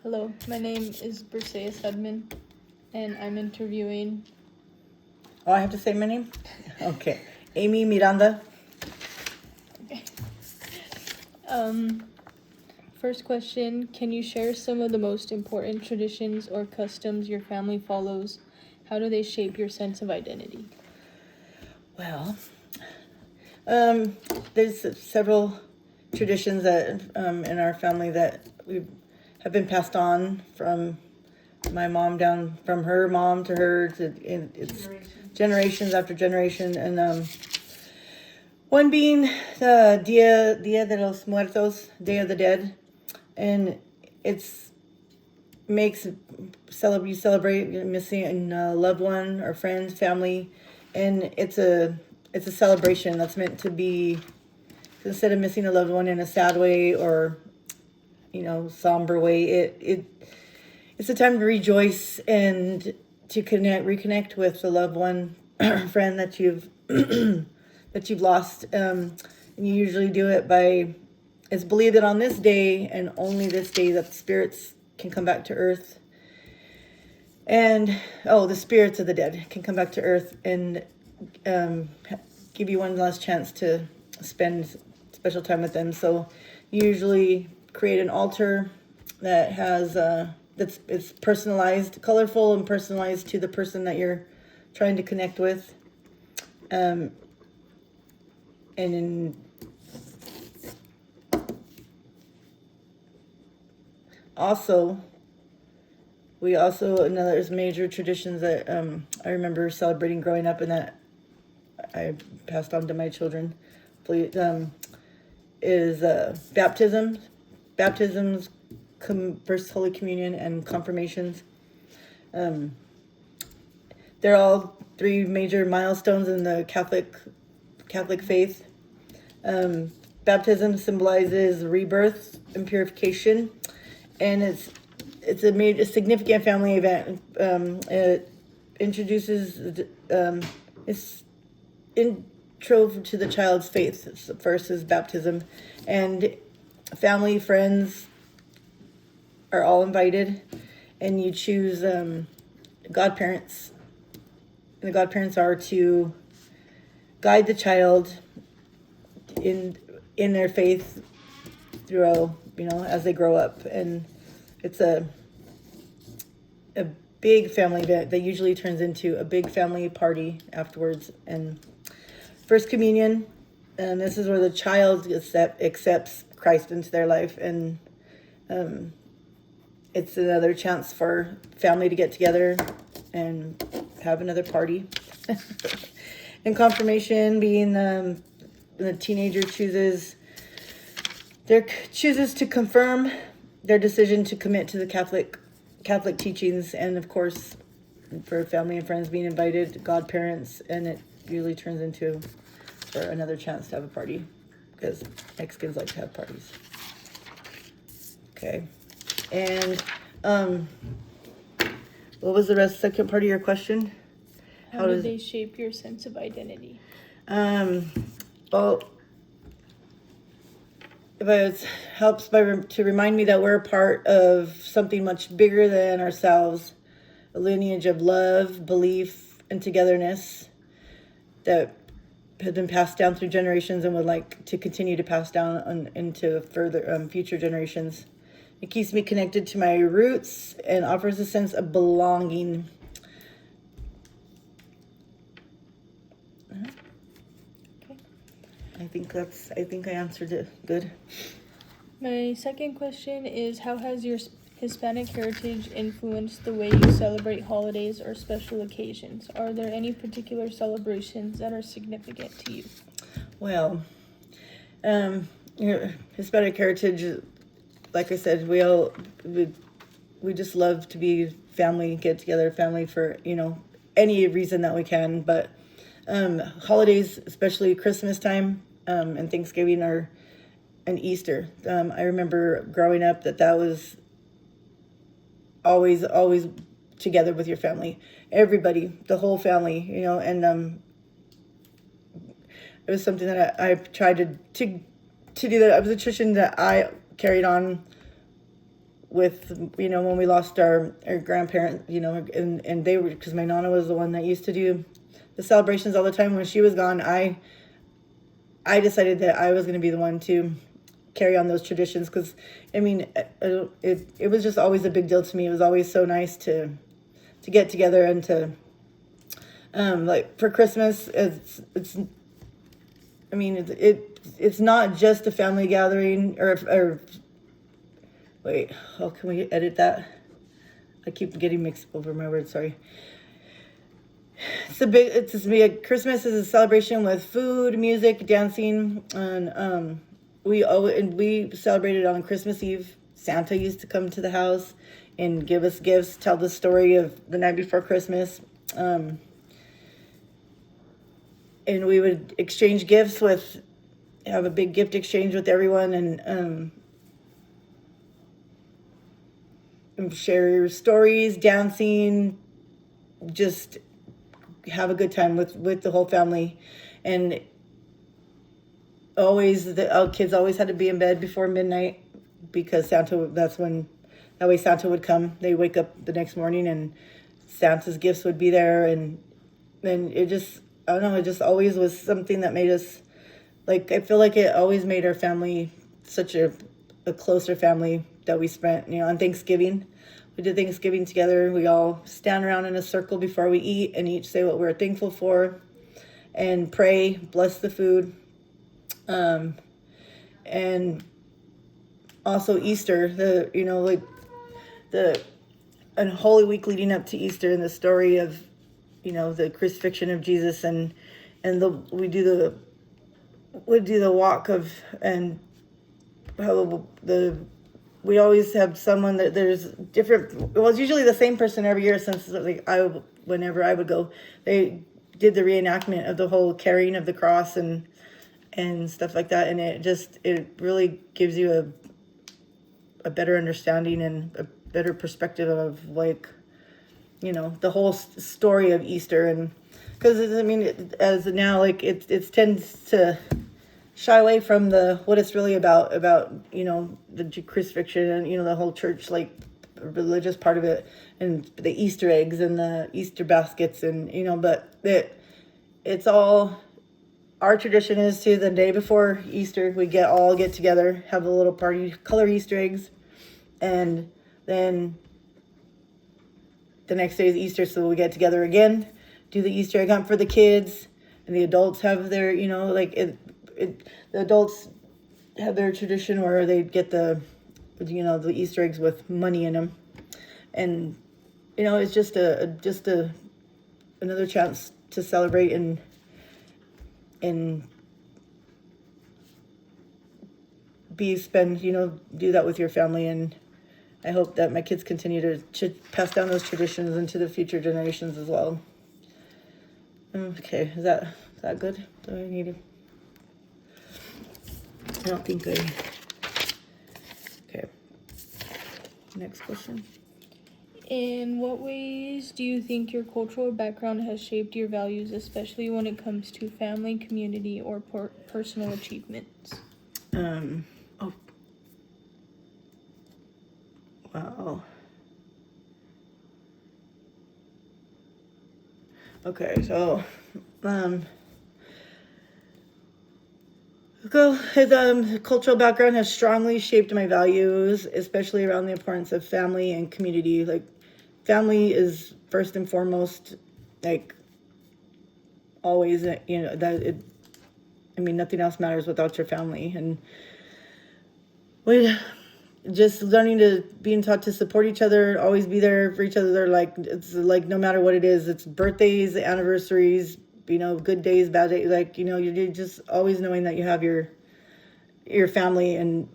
Hello, my name is Berseus Hedman, and I'm interviewing. Oh, I have to say my name? Okay. Amy Miranda. Okay. First question, can you share some of the most important traditions or customs your family follows? How do they shape your sense of identity? Well, there's several traditions that in our family that we have been passed on from my mom down from her mom to her to it's generations after generation, and one being the Dia de los Muertos, Day of the Dead, and it's makes you celebrate missing a loved one or friends, family, and it's a celebration that's meant to be, instead of missing a loved one in a sad way or somber way. It's a time to rejoice and to reconnect with the loved one or friend that you've that you've lost. And you usually do it by, it's believed that on this day and only this day that the spirits can come back to earth. And the spirits of the dead can come back to earth and give you one last chance to spend special time with them. So you usually create an altar that has it's personalized, colorful, and personalized to the person that you're trying to connect with. There's major traditions that I remember celebrating growing up, and that I passed on to my children. Is baptisms, First Holy Communion, and confirmations. They're all three major milestones in the Catholic faith. Baptism symbolizes rebirth and purification, and it's a significant family event. It introduces it's intro to the child's faith. First is baptism, and family, friends are all invited, and you choose godparents. And the godparents are to guide the child in their faith through as they grow up. And it's a big family event that usually turns into a big family party afterwards. And First Communion, and this is where the child accepts Christ into their life, and it's another chance for family to get together and have another party. And confirmation being the teenager chooses to confirm their decision to commit to the Catholic teachings, and of course, for family and friends being invited, godparents, and it usually turns into for another chance to have a party, because Mexicans like to have parties. Okay, and what was the second part of your question? How do they shape your sense of identity? Well, it helps to remind me that we're a part of something much bigger than ourselves, a lineage of love, belief, and togetherness that has been passed down through generations and would like to continue to pass down into further future generations. It keeps me connected to my roots and offers a sense of belonging. Okay. I think I answered it good. My second question is, how has your Hispanic heritage influenced the way you celebrate holidays or special occasions? Are there any particular celebrations that are significant to you? Well, your Hispanic heritage, like I said, we just love to be family, get together, family for any reason that we can. But holidays, especially Christmas time and Thanksgiving and Easter. I remember growing up that was always together with your family, everybody, the whole family, and it was something that I tried to do. That it was a tradition that I carried on with, you know, when we lost our grandparent, you know, and they were, because my nana was the one that used to do the celebrations all the time. When she was gone, I decided that I was going to be the one to carry on those traditions, because I mean, it was just always a big deal to me. It was always so nice to get together and to like for Christmas. It's I mean, it's not just a family gathering, or wait, how can we edit that? I keep getting mixed over my words, sorry. Christmas is a celebration with food, music, dancing, and we celebrated on Christmas Eve. Santa used to come to the house and give us gifts, tell the story of the night before Christmas. And we would exchange gifts have a big gift exchange with everyone, and share stories, dancing, just have a good time with the whole family. And our kids always had to be in bed before midnight, because that way Santa would come. They wake up the next morning and Santa's gifts would be there. And then I don't know, it just always was something that made us, like, I feel like it always made our family such a closer family, that we spent, you know, on Thanksgiving. We did Thanksgiving together. We all stand around in a circle before we eat and each say what we're thankful for and pray, bless the food. And also Easter, and Holy Week leading up to Easter, and the story of, you know, the crucifixion of Jesus, and we do the walk of, and how we always have someone that there's different. Well, it's usually the same person every year, since whenever I would go, they did the reenactment of the whole carrying of the cross and stuff like that, and it really gives you a better understanding and a better perspective of, like, you know, the whole story of Easter. And because I mean, as now, like, it tends to shy away from what it's really about, you know, the crucifixion and, you know, the whole church, like, religious part of it, and the Easter eggs and the Easter baskets, and, you know, but it's all, our tradition is to, the day before Easter, we all get together, have a little party, color Easter eggs, and then the next day is Easter, so we get together again, do the Easter egg hunt for the kids, and the adults have their, you know, like, the adults have their tradition where they get the Easter eggs with money in them, and, you know, it's just another chance to celebrate and do that with your family. And I hope that my kids continue to pass down those traditions into the future generations as well. Okay, is that good? Do I need to? I don't think okay. Next question. In what ways do you think your cultural background has shaped your values, especially when it comes to family, community, or personal achievements? Oh. Wow. Okay, so, his cultural background has strongly shaped my values, especially around the importance of family and community. Like, family is first and foremost, like, always, you know, nothing else matters without your family. And just being taught to support each other, always be there for each other. Like, it's like, no matter what it is, it's birthdays, anniversaries, you know, good days, bad days, like, you know, you're just always knowing that you have your family. And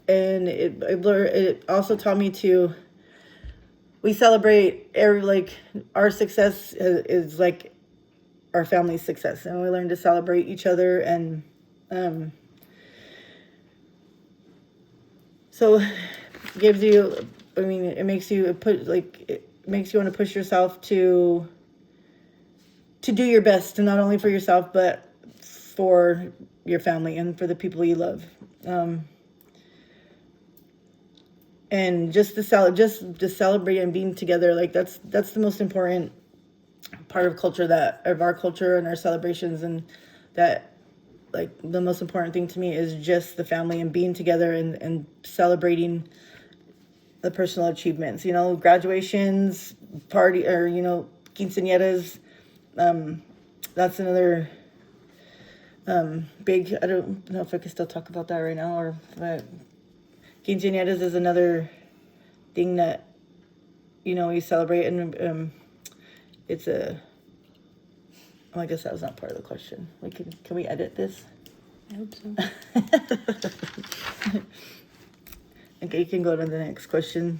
it also taught me we celebrate our success is like our family's success, and we learn to celebrate each other. And so it gives you, it makes you want to push yourself to do your best, and not only for yourself, but for your family and for the people you love. And just to celebrate and being together, like that's the most important part of our culture and our celebrations, and that, like, the most important thing to me is just the family and being together and celebrating the personal achievements, graduations, party, or, quinceañeras. That's another big, I don't know if I can still talk about that right now, but quinceañeras is another thing that, we celebrate, and it's I guess that was not part of the question. Can we edit this? I hope so. Okay, you can go to the next question.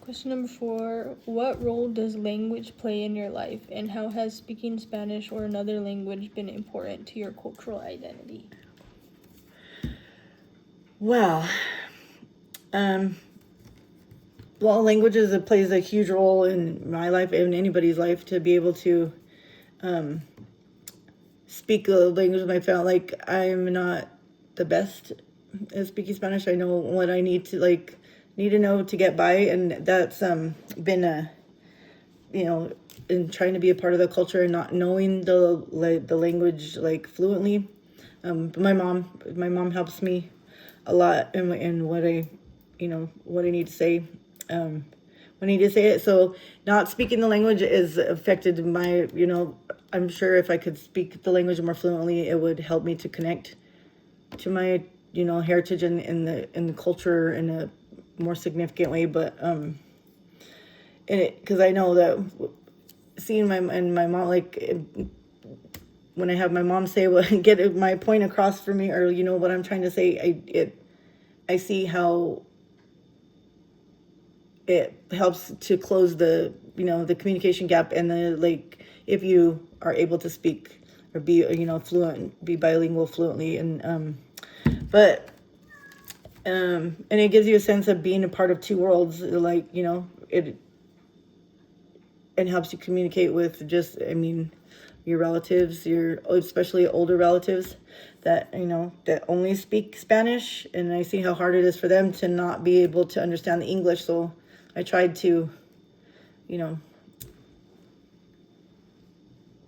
Question number 4. What role does language play in your life, and how has speaking Spanish or another language been important to your cultural identity? Well, languages plays a huge role in my life and anybody's life, to be able to speak the language of my family. Like, I'm not the best at speaking Spanish. I know what I need to know to get by, and that's been in trying to be a part of the culture and not knowing the language fluently. But my mom helps me a lot in what I need to say. When I need to say it. So not speaking the language is affected my, I'm sure if I could speak the language more fluently, it would help me to connect to my, heritage and in the culture in a more significant way. But because I know that seeing my mom, when I have my mom say get my point across for me, or what I'm trying to say, I see how it helps to close the communication gap, and if you are able to speak or be fluent, be bilingual fluently, and it gives you a sense of being a part of two worlds, it helps you communicate with your relatives, especially older relatives that that only speak Spanish, and I see how hard it is for them to not be able to understand the English. So I tried to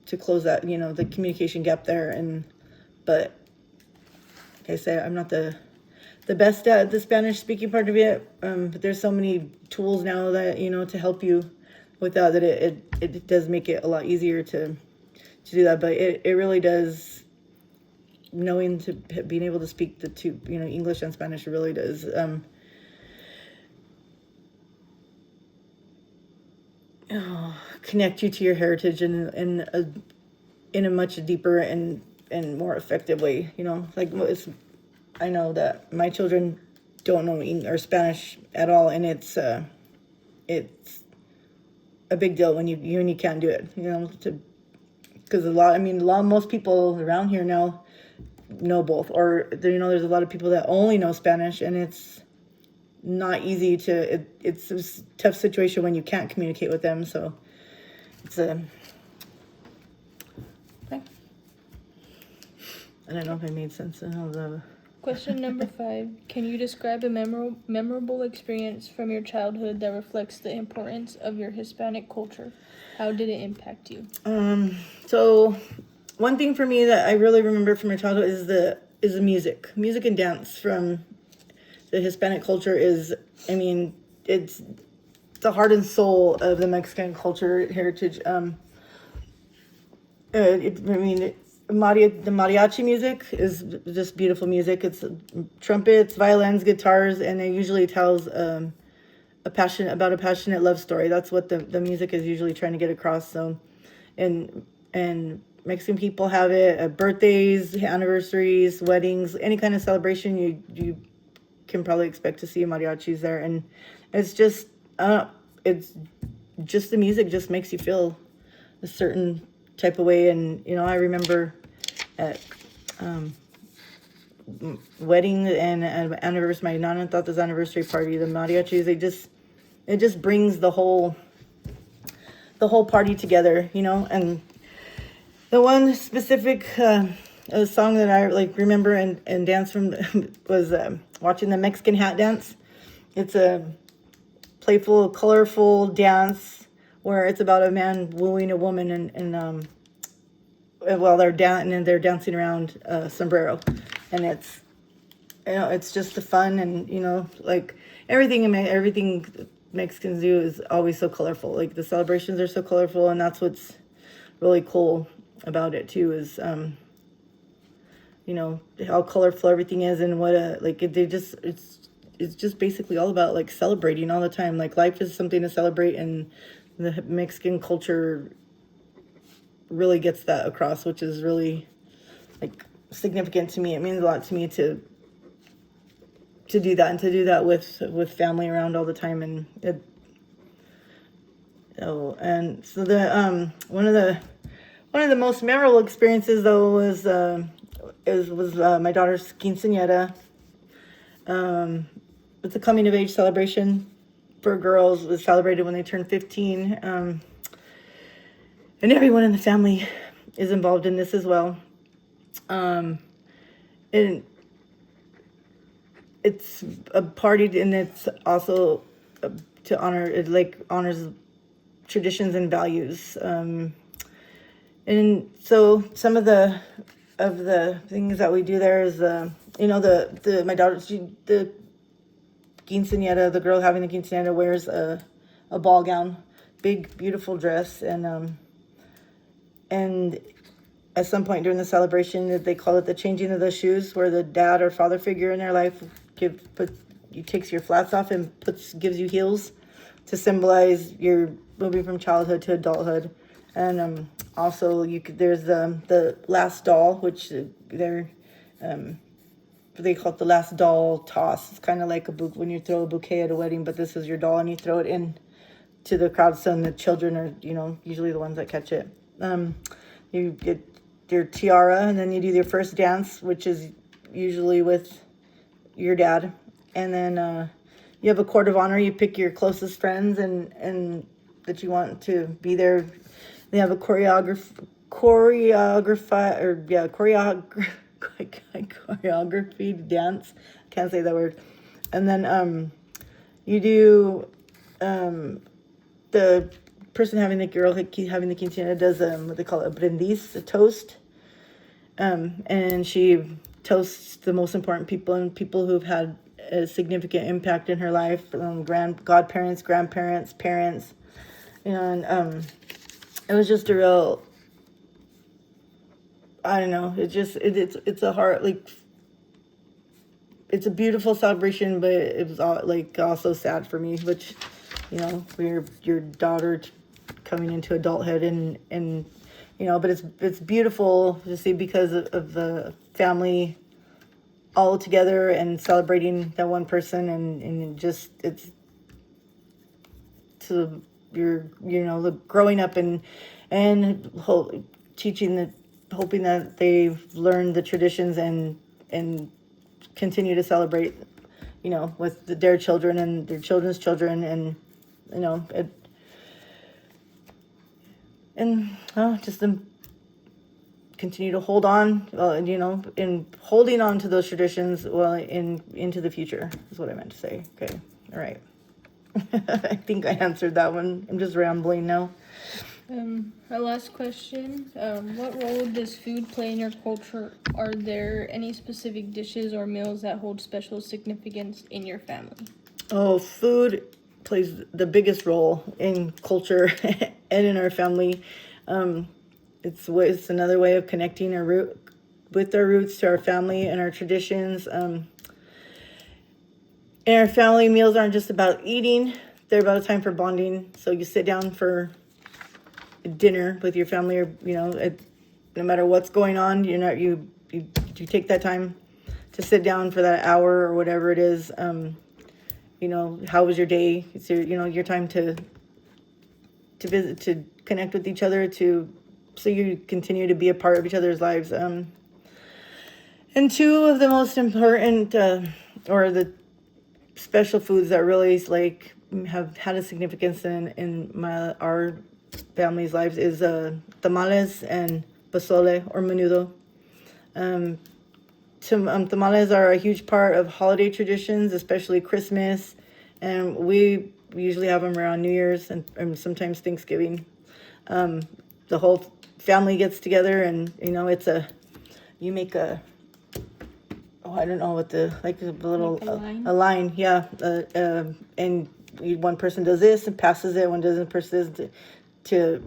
to close that the communication gap there, but like I say, I'm not the best at the Spanish speaking part of it, but there's so many tools now that to help you with that it does make it a lot easier to do that. But it really does, knowing to being able to speak the two, English and Spanish, really does connect you to your heritage in a much deeper and more effective way. I know that my children don't know English or Spanish at all, and it's a big deal when you can't do it. Because most people around here now know both, or there's a lot of people that only know Spanish, and it's not easy it's a tough situation when you can't communicate with them. So it's okay. I don't know if I made sense. Question number 5. Can you describe a memorable experience from your childhood that reflects the importance of your Hispanic culture? How did it impact you? So one thing for me that I really remember from my childhood is the music and dance from the Hispanic culture. It's the heart and soul of the Mexican culture heritage. The mariachi music is just beautiful music. It's trumpets, violins, guitars, and it usually tells a passionate love story. That's what the music is usually trying to get across. So, and Mexican people have it at birthdays, anniversaries, weddings, any kind of celebration. You can probably expect to see mariachis there, and it's just the music just makes you feel a certain type of way. And I remember at wedding and anniversary, my Nana Tata's anniversary party, the mariachis, it just brings the whole party together, and the one specific a song that I like remember and dance from was watching the Mexican hat dance. It's a playful, colorful dance where it's about a man wooing a woman and while they're dancing around a sombrero, and it's it's just a fun and like everything Mexicans do is always so colorful. Like the celebrations are so colorful, and that's what's really cool about it too is how colorful everything is and what it's just basically all about like celebrating all the time. Like life is something to celebrate, and the Mexican culture really gets that across, which is really like significant to me. It means a lot to me to do that and to do that with family around all the time. And and so the one of the most memorable experiences though was my daughter's quinceañera. It's a coming of age celebration for girls. It was celebrated when they turned 15. And everyone in the family is involved in this as well. And it's a party, and it's also to honor, it like honors traditions and values. And so some of the things that we do there is my daughter, the quinceañera, the girl having the quinceañera wears a ball gown, big beautiful dress, and at some point during the celebration, they call it the changing of the shoes, where the dad or father figure in their life takes your flats off and gives you heels to symbolize your moving from childhood to adulthood. And also there's the last doll, which they call it the last doll toss. It's kind of like when you throw a bouquet at a wedding, but this is your doll, and you throw it in to the crowd, so the children are usually the ones that catch it. You get your tiara, and then you do your first dance, which is usually with your dad, and then you have a court of honor. You pick your closest friends and that you want to be there. They have a choreography dance. Can't say that word. And then you do the person having the quinceañera does what they call a brindis, a toast. And she toasts the most important people and people who've had a significant impact in her life, godparents, grandparents, parents, and it was just a real, I don't know, it's a heart, like, it's a beautiful celebration, but it was also sad for me, which, we're your daughter coming into adulthood and but it's beautiful to see because of the family all together and celebrating that one person, and just it's to the growing up and hoping that they've learned the traditions and continue to celebrate with their children and their children's children, and just them continue to hold on, and holding on to those traditions into the future is what I meant to say. Okay, all right. I think I answered that one. I'm just rambling now. Our last question. What role does food play in your culture? Are there any specific dishes or meals that hold special significance in your family? Oh, food plays the biggest role in culture and in our family. It's another way of connecting with our roots to our family and our traditions. In our family, meals aren't just about eating; they're about a time for bonding. So you sit down for dinner with your family, or no matter what's going on, you take that time to sit down for that hour or whatever it is. How was your day? It's your time to visit, to connect with each other, so you continue to be a part of each other's lives. And two of the most important or the special foods that really have had a significance in our family's lives is tamales and pozole or menudo. Tamales are a huge part of holiday traditions, especially Christmas, and we usually have them around New Year's and sometimes Thanksgiving. The whole family gets together, and you make a, I don't know what like a little Like a line? a line, yeah, and one person does this and passes it, one doesn't person does to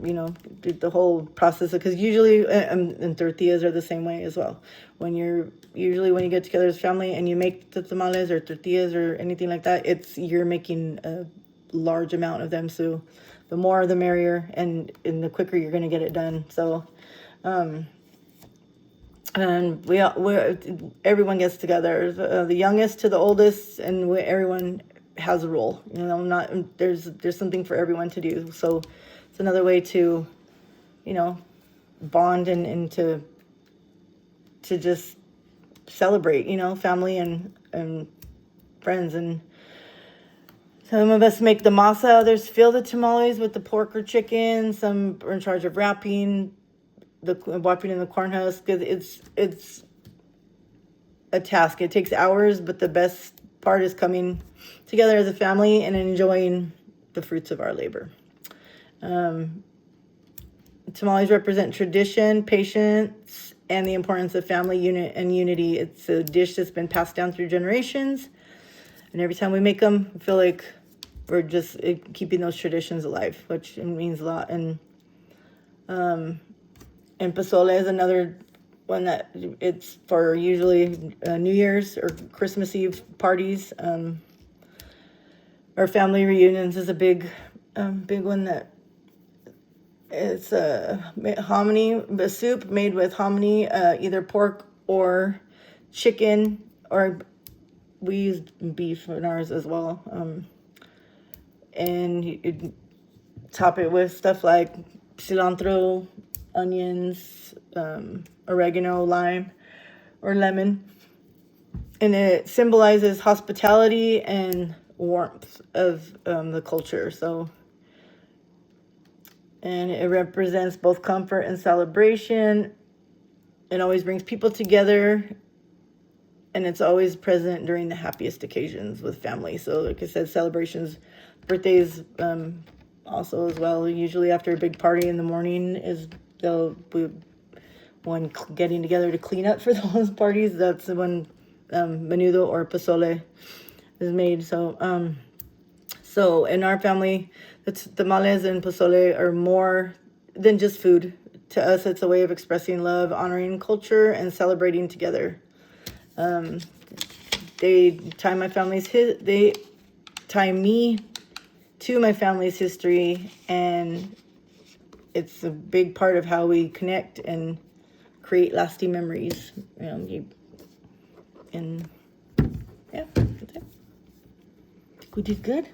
do the whole process, because usually and tortillas are the same way as well. When you get together as family and you make the tamales or tortillas or anything like that, you're making a large amount of them, so the more the merrier, and the quicker you're going to get it done. So and everyone gets together, the youngest to the oldest, and everyone has a role. Not there's something for everyone to do. So it's another way to, bond and to just celebrate, family and friends. And some of us make the masa, others fill the tamales with the pork or chicken. Some are in charge of wrapping in the corn husk, because it's a task. It takes hours, but the best part is coming together as a family and enjoying the fruits of our labor. Tamales represent tradition, patience, and the importance of family unity. It's a dish that's been passed down through generations, and every time we make them, I feel like we're just keeping those traditions alive, which means a lot. And pozole is another one that it's for usually New Year's or Christmas Eve parties. Our family reunions is a big one. That it's a soup made with hominy, either pork or chicken, or we use beef in ours as well. And you top it with stuff like cilantro, onions, oregano, lime, or lemon. And it symbolizes hospitality and warmth of the culture. And it represents both comfort and celebration. It always brings people together, and it's always present during the happiest occasions with family. So like I said, celebrations, birthdays, also as well. Usually after a big party in the morning is when getting together to clean up for those parties. That's when menudo or pozole is made. So in our family, the tamales and pozole are more than just food. To us, it's a way of expressing love, honoring culture, and celebrating together. They tie me to my family's history, and it's a big part of how we connect and create lasting memories. And yeah, that's it. I think we did good.